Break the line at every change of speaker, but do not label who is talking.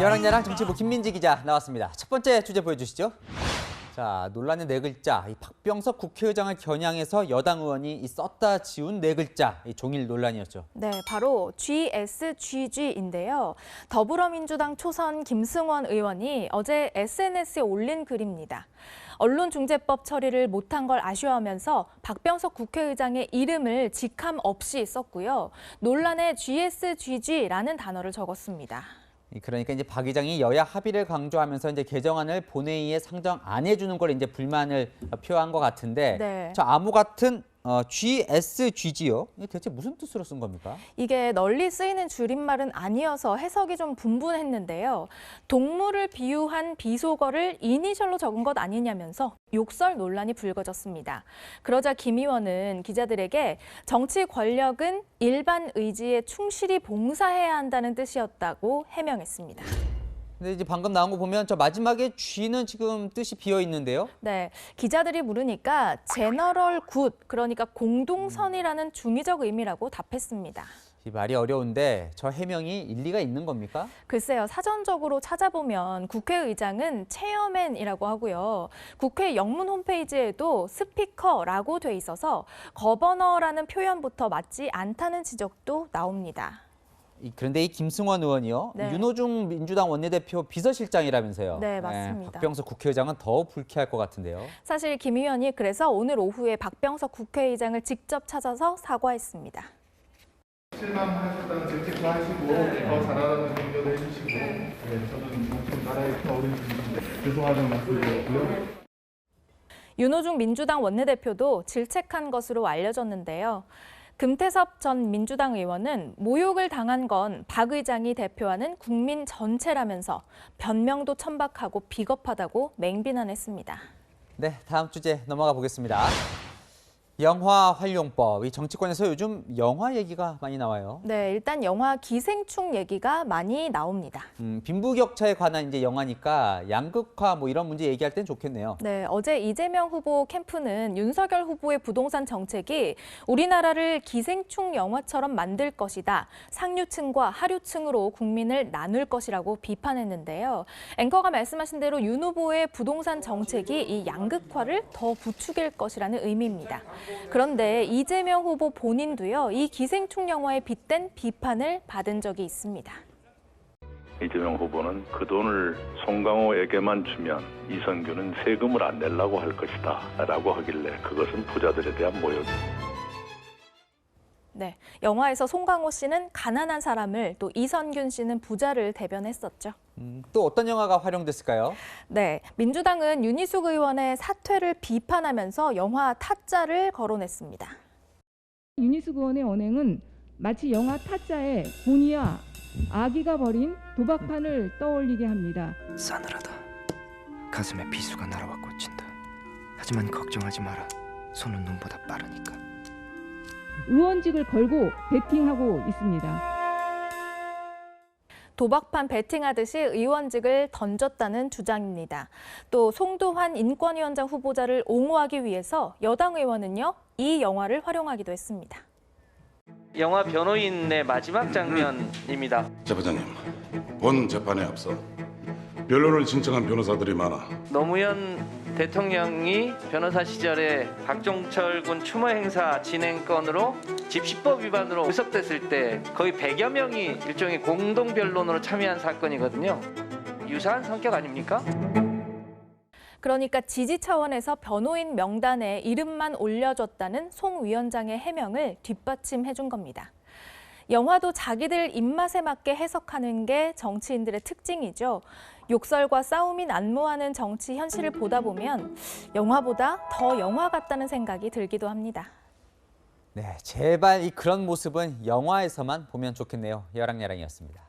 여랑야랑 정치부 김민지 기자 나왔습니다. 첫 번째 주제 보여주시죠. 자, 논란의 네 글자. 이 박병석 국회의장을 겨냥해서 여당 의원이 썼다 지운 네 글자. 이 종일 논란이었죠.
네, 바로 GSGG인데요. 더불어민주당 초선 김승원 의원이 어제 SNS에 올린 글입니다. 언론중재법 처리를 못한 걸 아쉬워하면서 박병석 국회의장의 이름을 직함 없이 썼고요. 논란에 GSGG라는 단어를 적었습니다.
그러니까 이제 박 의장이 여야 합의를 강조하면서 이제 개정안을 본회의에 상정 안 해주는 걸 이제 불만을 표한 것 같은데,
네.
저 암호 같은 GSGG요? 이게 대체 무슨 뜻으로 쓴 겁니까?
이게 널리 쓰이는 줄임말은 아니어서 해석이 좀 분분했는데요. 동물을 비유한 비속어를 이니셜로 적은 것 아니냐면서 욕설 논란이 불거졌습니다. 그러자 김 의원은 기자들에게 정치 권력은 일반 의지에 충실히 봉사해야 한다는 뜻이었다고 해명했습니다.
근데 이제 방금 나온 거 보면 저 마지막에 G는 지금 뜻이 비어 있는데요.
네, 기자들이 물으니까 제너럴 굿, 그러니까 공동선이라는 중의적 의미라고 답했습니다.
이 말이 어려운데 저 해명이 일리가 있는 겁니까?
글쎄요, 사전적으로 찾아보면 국회의장은 체어맨이라고 하고요. 국회 영문 홈페이지에도 스피커라고 돼 있어서 거버너라는 표현부터 맞지 않다는 지적도 나옵니다.
그런데 이 김승원 의원이요.
네.
윤호중 민주당 원내대표 비서실장이라면서요.
네, 맞습니다.
박병석 국회의장은 더 불쾌할 것 같은데요.
사실 김 의원이 그래서 오늘 오후에 박병석 국회의장을 직접 찾아서 사과했습니다.
실망하셨다는 질책도 하시고 더 잘하라는 격려도 해주시고 저는 좀 나라의 큰 어른이신데 죄송하다는 말씀드렸고요.
윤호중 민주당 원내대표도 질책한 것으로 알려졌는데요. 금태섭 전 민주당 의원은 모욕을 당한 건 박 의장이 대표하는 국민 전체라면서 변명도 천박하고 비겁하다고 맹비난했습니다.
네, 다음 주제 넘어가 보겠습니다. 영화 활용법, 이 정치권에서 요즘 영화 얘기가 많이 나와요.
네, 일단 영화 기생충 얘기가 많이 나옵니다.
빈부격차에 관한 이제 영화니까 양극화 뭐 이런 문제 얘기할 땐 좋겠네요.
네, 어제 이재명 후보 캠프는 윤석열 후보의 부동산 정책이 우리나라를 기생충 영화처럼 만들 것이다. 상류층과 하류층으로 국민을 나눌 것이라고 비판했는데요. 앵커가 말씀하신 대로 윤 후보의 부동산 정책이 이 양극화를 더 부추길 것이라는 의미입니다. 그런데 이재명 후보 본인도요, 이 기생충 영화에 빗댄 비판을 받은 적이 있습니다.
이재명 후보는 그 돈을 송강호에게만 주면 이성균은 세금을 안 내려고 할 것이다 라고 하길래 그것은 부자들에 대한 모욕입니다.
네, 영화에서 송강호 씨는 가난한 사람을, 또 이성균 씨는 부자를 대변했었죠.
또 어떤 영화가 활용됐을까요?
네, 민주당은 윤희숙 의원의 사퇴를 비판하면서 영화 타짜를 거론했습니다.
윤희숙 의원의 언행은 마치 영화 타짜의 본이와 아기가 벌인 도박판을 떠올리게 합니다.
싸늘하다. 가슴에 비수가 날아와 꽂힌다. 하지만 걱정하지 마라. 손은 눈보다 빠르니까.
의원직을 걸고 베팅하고 있습니다.
도박판 베팅하듯이 의원직을 던졌다는 주장입니다. 또 송도환 인권위원장 후보자를 옹호하기 위해서 여당 의원은요, 이 영화를 활용하기도 했습니다.
영화 변호인의 마지막 장면입니다.
재판장님, 본 재판에 앞서 변론을 신청한 변호사들이 많아
노무현 대통령이 변호사 시절에 박종철 군 추모 행사 진행 건으로 집시법 위반으로 구속됐을 때 거의 100여 명이 일종의 공동 변론으로 참여한 사건이거든요. 유사한 성격 아닙니까?
그러니까 지지 차원에서 변호인 명단에 이름만 올려줬다는 송 위원장의 해명을 뒷받침해 준 겁니다. 영화도 자기들 입맛에 맞게 해석하는 게 정치인들의 특징이죠. 욕설과 싸움이 난무하는 정치 현실을 보다 보면 영화보다 더 영화 같다는 생각이 들기도 합니다.
네, 제발 그런 모습은 영화에서만 보면 좋겠네요. 여랑야랑이었습니다.